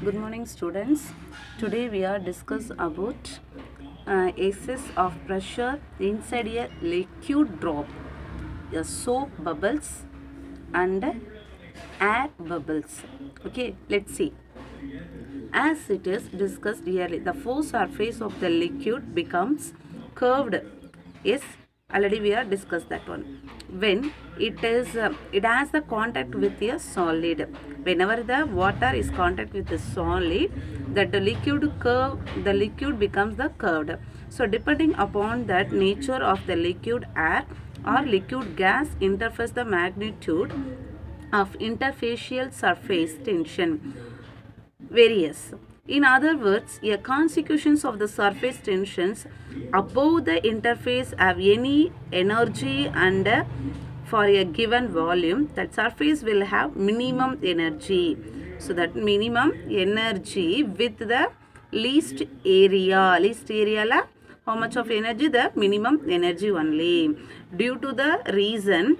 Good morning, students. Today we are discuss about excess of pressure inside a liquid drop, a soap bubbles and air bubbles. Okay, let's see. As it is discussed earlier, the fore surface of the liquid becomes curved. Yes, already we have discussed that one. When it has the contact with a solid. Whenever the water is contact with the solid, that the liquid becomes the curved. So depending upon that nature of the liquid air or liquid gas interface the magnitude of interfacial surface tension various. In other words, a consequence of the surface tensions above the interface have any energy and for a given volume, that surface will have minimum energy. So that minimum energy with the least area. Least area la how much of energy? The minimum energy only. Due to the reason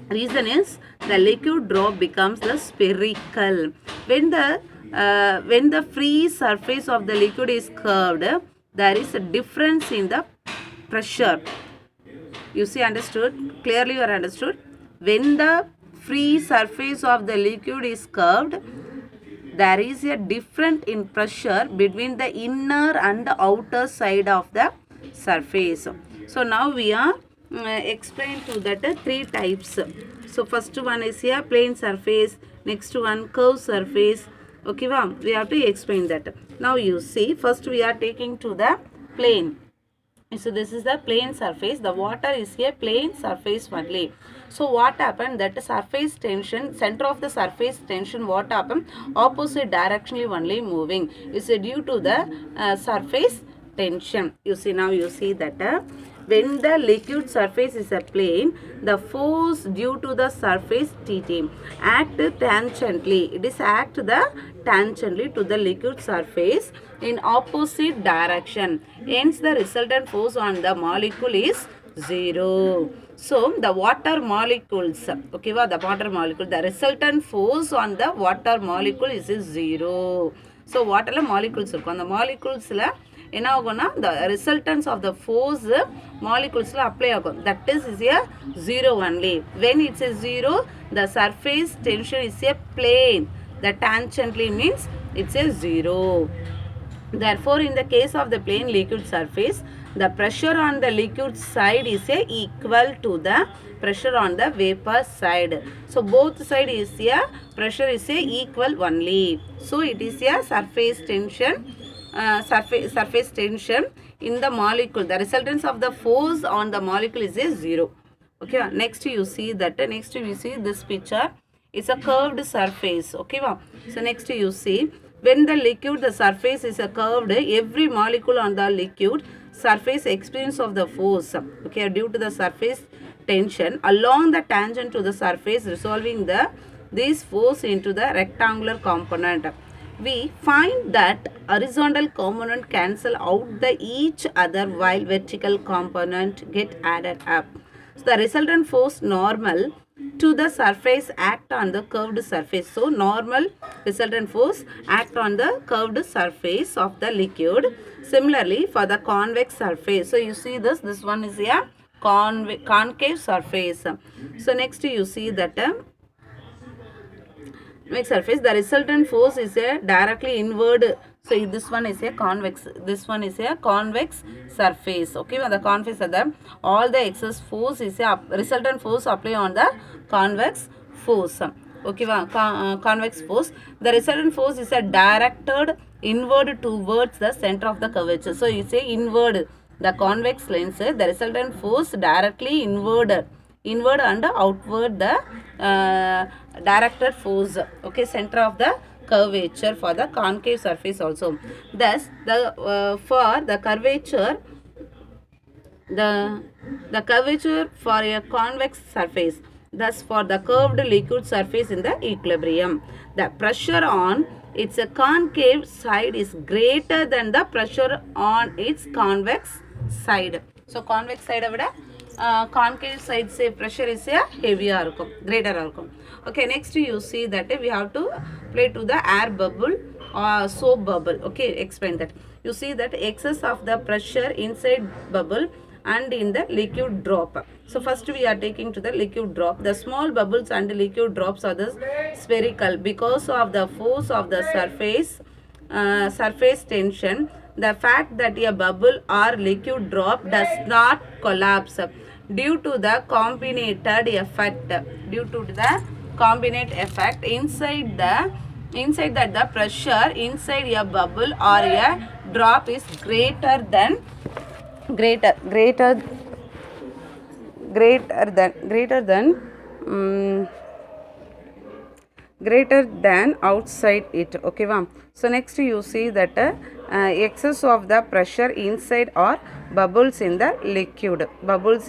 reason is the liquid drop becomes the spherical. When the free surface of the liquid is curved, there is a difference in the pressure. You see, understood? Clearly you are understood. When the free surface of the liquid is curved, there is a difference in pressure between the inner and the outer side of the surface. So now we are explain to that three types. So first one is a plane surface, next one curved surface. Okay, we have to explain that. Now you see, first we are taking to the plane. So this is the plane surface. The water is a plane surface only. So what happened? That surface tension, center of the surface tension, what happened? Opposite directionally only moving. Is due to the surface tension. You see, now you see that when the liquid surface is a plane, the force due to the surface TT act tangentially. It is act the tangentially to the liquid surface in opposite direction. Hence, the resultant force on the molecule is 0. So, the water molecules, okay, the water molecule, the resultant force on the water molecule is 0. So, water molecules, on the molecules, the resultants of the force molecules apply that is a 0 only. When it's a 0, the surface tension is a plane. The tangentially means it's a 0. Therefore, in the case of the plane liquid surface, the pressure on the liquid side is equal to the pressure on the vapor side. So, both side is pressure is equal only. So, it is a surface tension. Surface tension in the molecule. The resultants of the force on the molecule is a 0. Okay, next you see that. Next we see this picture. It's a curved surface. Okay, so next you see when the liquid, the surface is a curved, every molecule on the liquid surface experience of the force. Okay, due to the surface tension along the tangent to the surface, resolving this force into the rectangular component. We find that horizontal component cancel out the each other while vertical component get added up. So the resultant force normal to the surface act on the curved surface. So normal resultant force act on the curved surface of the liquid. Similarly for the convex surface. So you see this one is a concave surface. So next you see that surface, the resultant force is a directly inward. So this one is a convex, this one is a convex surface. Okay, the convex are the all the excess force is a resultant force apply on the convex force. Okay, convex force. The resultant force is a directed inward towards the center of the curvature. So you say inward the convex lens, the resultant force directly inward and outward the directed force. Okay, center of the curvature for the concave surface also. Thus the for the curvature, the curvature for a convex surface, thus for the curved liquid surface in the equilibrium, the pressure on its concave side is greater than the pressure on its convex side. So convex side concave side say pressure is heavier, greater. Okay, next you see that we have to apply to the air bubble or soap bubble. Okay, explain that. You see that excess of the pressure inside bubble and in the liquid drop. So first we are taking to the liquid drop. The small bubbles and liquid drops are the spherical because of the force of the surface tension. The fact that a bubble or liquid drop does not collapse due to the combined effect. Due to the combined effect inside that the pressure inside a bubble or a drop is greater than outside it. Okay va. So next you see that excess of the pressure inside or bubbles in the liquid,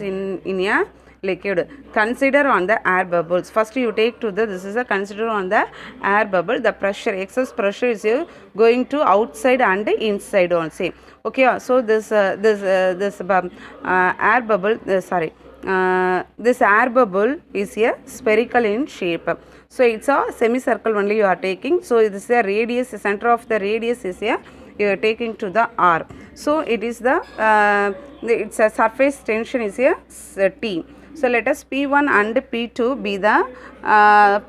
in a liquid. Consider on the air bubbles. First you take to the, this is a consider on the air bubble, the pressure, excess pressure is going to outside and inside also. Okay, so this air bubble, this air bubble is a spherical in shape. So it's a semicircle only you are taking. So this is a radius, the center of the radius is a, you are taking to the R. So it is the it's a surface tension is a T. So let us P1 and P2 be the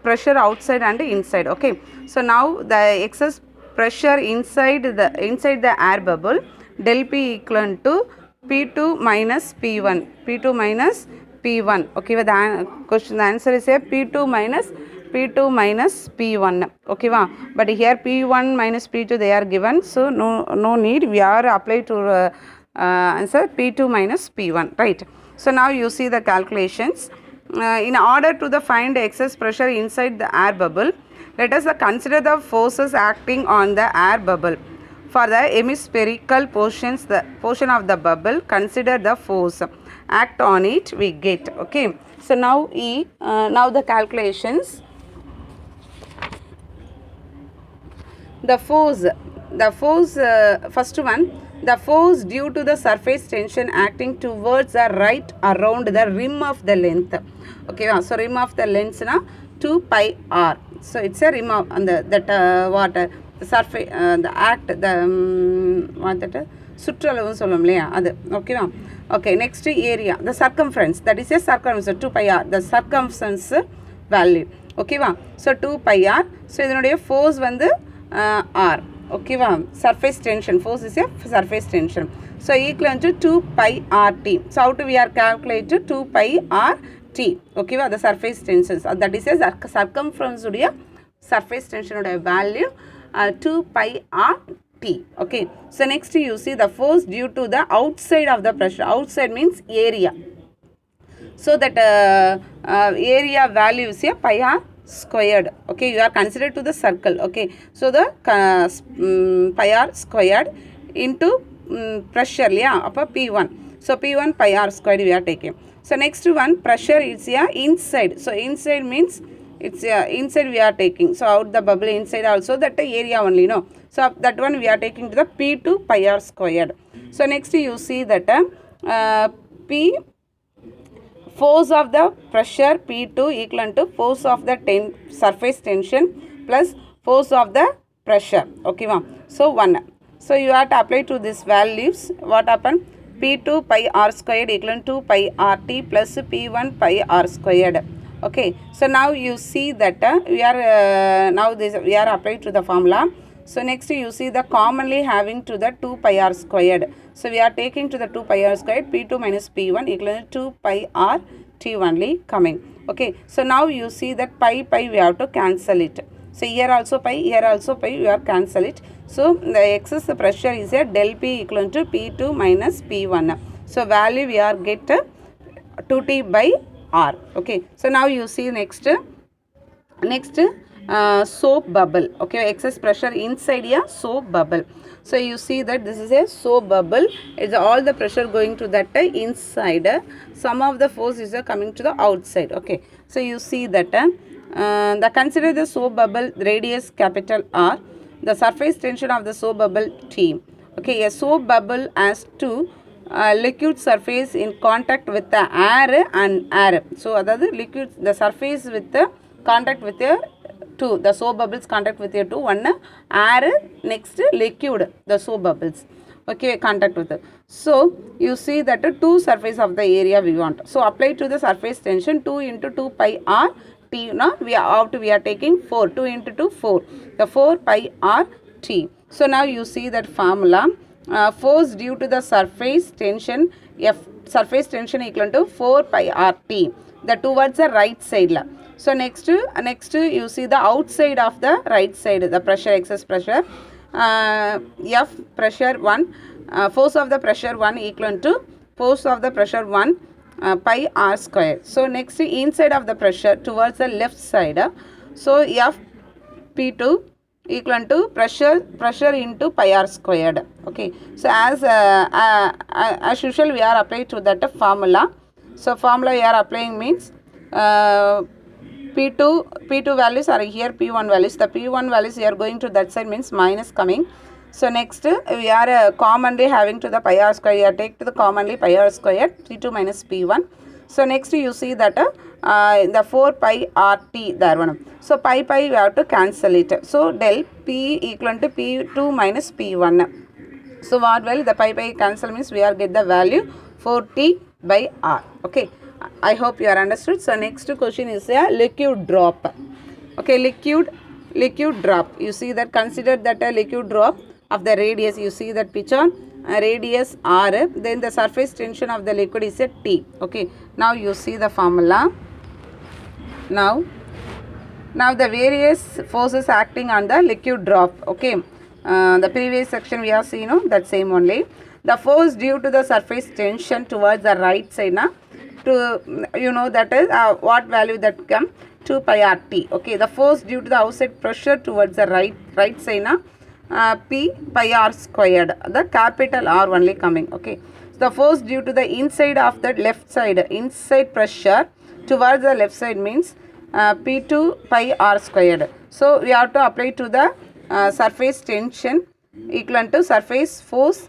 pressure outside and inside. Okay. So now the excess pressure inside the air bubble, del P equal to P2 minus P1. P2 minus P1. Okay. The question, the answer is here P2 minus P1. Okay va. But here P1 minus P2 they are given. So no need. We are applied to answer P2 minus P1. Right. So now you see the calculations. In order to find the excess pressure inside the air bubble, let us consider the forces acting on the air bubble. For the hemispherical portion of the bubble, consider the force act on it we get. Okay. So now now the calculations. The force first one, the force due to the surface tension acting towards the right around the rim of the length. Okay, so rim of the length na 2 pi r. So it's a rim of the surface the act the what that சுற்றளவு சொல்லும் இல்லையா அது ஓகேவா. Okay next area, the circumference, that is a circumference 2 pi r, the circumference value. ஓகேவா. So 2 pi r. So இதனுடைய force வந்து r. ஓகேவா. surface tension, force is a surface tension. So equal to 2 pi rt. So how to we are calculate 2 pi rt. ஓகேவா. the surface tension, that is a circumference உடைய surface tension உடைய value 2 pi rt. Okay. So next you see the force due to the outside of the pressure. Outside means area. So that area value is a pi r squared. Okay, you are considered to the circle. Okay, so the pi r squared into pressure, yeah, upper P1. So P1 pi r squared we are taking. So next one, pressure is yeah inside. So inside means it's inside we are taking. So out the bubble inside also that area only, no. So that one we are taking to the P2 pi r squared. So next you see that P force of the pressure P2 equal to force of the surface tension plus force of the pressure. Okay, ma'am. So 1. So you have to apply to these values. What happened? P2 pi r squared equal to 2 pi rt plus P1 pi r squared. Okay. So now you see that we are now we are applied to the formula. So next you see the commonly having to the 2 pi r squared. So we are taking to the 2 pi r squared, P2 minus P1 equal to 2 pi r t only coming. Okay. So now you see that pi we have to cancel it. So here also pi, we are cancel it. So the excess pressure is a del P equal to P2 minus P1. So value we are get 2T by R. Okay. So now you see next soap bubble. Okay, excess pressure inside a soap bubble. So you see that this is a soap bubble. It's all the pressure going to that inside. Some of the force is coming to the outside. Okay. So you see that consider the soap bubble radius capital R. The surface tension of the soap bubble T. Okay, a soap bubble has two liquid surface in contact with the air and air. So that the liquid, the surface with the contact with the two. The soap bubbles contact with a two. One air, next liquid, the soap bubbles. Okay, contact with it. So you see that the two surface of the area we want. So apply to the surface tension 2 into 2 pi r t. Now we are taking 4. 2 into 2 4. The 4 pi r t. So now you see that formula. Force due to the surface tension F surface tension equal to 4 pi r t. The towards the right side. So next you see the outside of the right side, the pressure, excess pressure. F pressure 1, force of the pressure 1 equal to force of the pressure 1 pi r square. So next inside of the pressure towards the left side. So F P2 equal to pressure into pi r squared. Okay. So as usual we are applying to that formula. So formula we are applying means P2 values are here, P1 values. The P1 values we are going to that side means minus coming. So next we are commonly having to the pi r square. We are take to the commonly pi r square P2 minus P1. So next you see that the 4 pi r t there one. So pi we have to cancel it. So del P equal to P2 minus P1. So what value the pi cancel means we are get the value 4t by r. Okay. I hope you are understood. So next question is a liquid drop. Okay, liquid drop. You see that consider that a liquid drop of the radius. You see that picture, radius r. Then the surface tension of the liquid is a T. Okay. Now you see the formula. Now the various forces acting on the liquid drop. Okay. The previous section we have seen that same only. The force due to the surface tension towards the right side. To that is what value that come 2 pi r t. Okay, the force due to the outside pressure towards the right side p pi r squared, the capital R only coming. Okay, so the force due to the inside of the left side, inside pressure towards the left side means p2 pi r squared. So we have to apply to the surface tension equal to surface force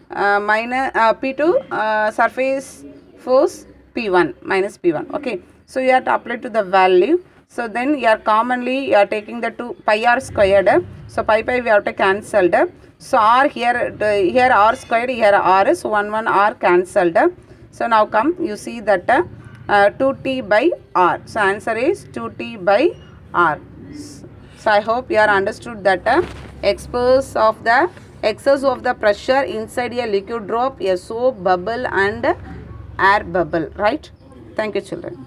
minus p2 surface force P1 minus P1. Okay, so you have to apply to the value. So then you are commonly you are taking the 2 pi r squared. So pi we have to cancelled. So r here r squared, here r, so 1 r cancelled. So now come you see that 2t by r. So answer is 2t by r. So I hope you are understood that excess of the pressure inside a liquid drop, a soap bubble and air bubble, right? Thank you children.